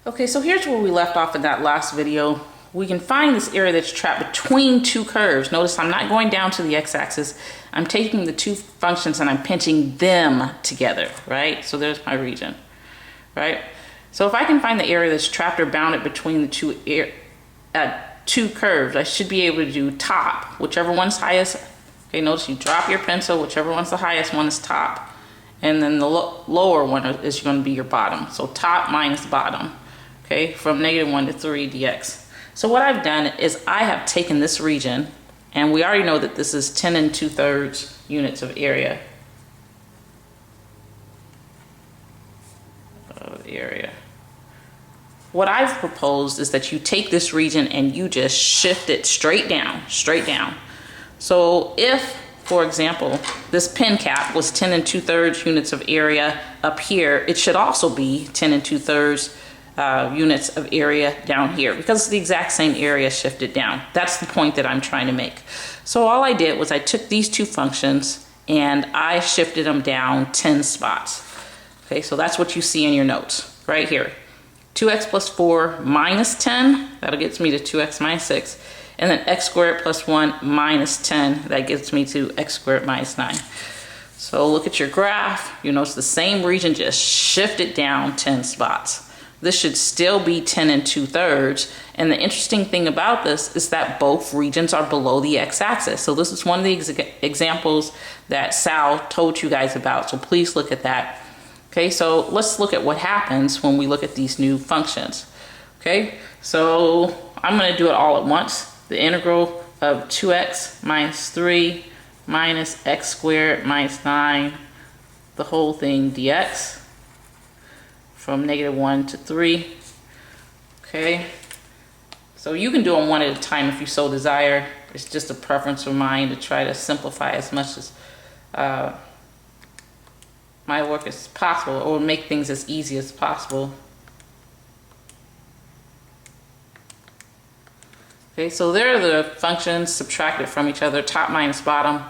Okay, so here's where we left off in that last video. We can find this area that's trapped between two curves. Notice I'm not going down to the x-axis. I'm taking the two functions and I'm pinching them together, right? So there's my region, right? So if I can find the area that's trapped or bounded between the two curves, I should be able to do top, whichever one's highest. Okay, notice you drop your pencil, whichever one's the highest one is top. And then the lower one is going to be your bottom. So top minus bottom, okay, from -1 to 3 dx. So what I've done is I have taken this region, and we already know that this is 10 2/3 units of area. What I've proposed is that you take this region and you just shift it straight down, straight down. So if, for example, this pen cap was 10 2/3 units of area up here, it should also be 10 2/3 units of area down here, because it's the exact same area shifted down. That's the point that I'm trying to make. So all I did was I took these two functions and I shifted them down 10 spots. Okay, so that's what you see in your notes right here. 2x plus 4 minus 10, that'll get me to 2x minus 6. And then x squared plus 1 minus 10, that gets me to x squared minus 9. So look at your graph. You notice the same region just shifted down 10 spots. This should still be 10 2/3. And the interesting thing about this is that both regions are below the x-axis. So this is one of the examples that Sal told you guys about. So please look at that. Okay, so let's look at what happens when we look at these new functions. Okay, so I'm going to do it all at once. The integral of 2x minus 3 minus x squared minus 9, the whole thing dx, from -1 to 3. Okay, so you can do them one at a time if you so desire. It's just a preference of mine to try to simplify as much as my work as possible, or make things as easy as possible. Okay, so there are the functions subtracted from each other, top minus bottom,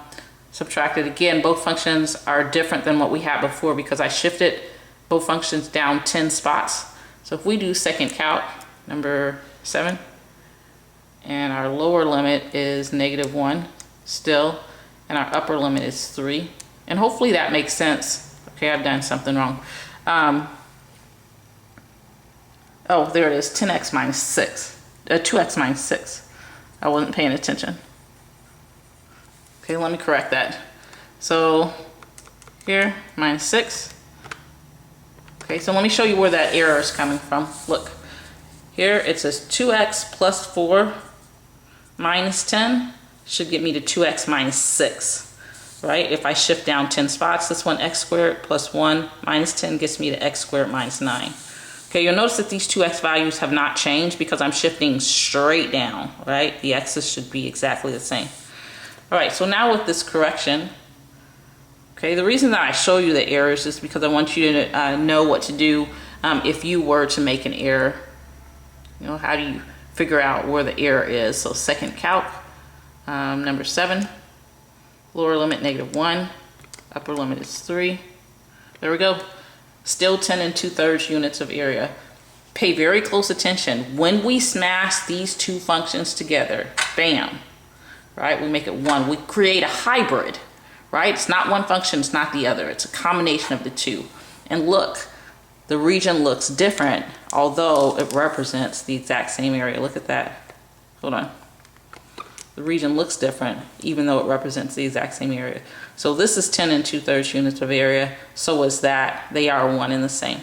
subtracted. Again, both functions are different than what we had before because I shifted both functions down 10 spots. So if we do second calc, number 7, and our lower limit is -1 still, and our upper limit is 3. And hopefully that makes sense. Okay, I've done something wrong. Oh, there it is, 10x minus 6. 2x minus 6. I wasn't paying attention. Okay, let me correct that. So here, minus 6. Okay, so let me show you where that error is coming from. Look, here it says 2x plus 4 minus 10 should get me to 2x minus 6. Right? If I shift down 10 spots, this one x squared plus 1 minus 10 gets me to x squared minus 9. Okay, you'll notice that these two x values have not changed because I'm shifting straight down, right? The x's should be exactly the same. All right, so now with this correction, okay, the reason that I show you the errors is because I want you to know what to do if you were to make an error. You know, how do you figure out where the error is? So second calc, number 7. Lower limit -1, upper limit is 3. There we go. Still 10 2/3 units of area. Pay very close attention. When we smash these two functions together, bam, right? We make it one. We create a hybrid, right? It's not one function, it's not the other. It's a combination of the two. And look, the region looks different, although it represents the exact same area. Look at that. Hold on. The region looks different, even though it represents the exact same area. So this is 10 2/3 units of area. So is that. They are one and the same.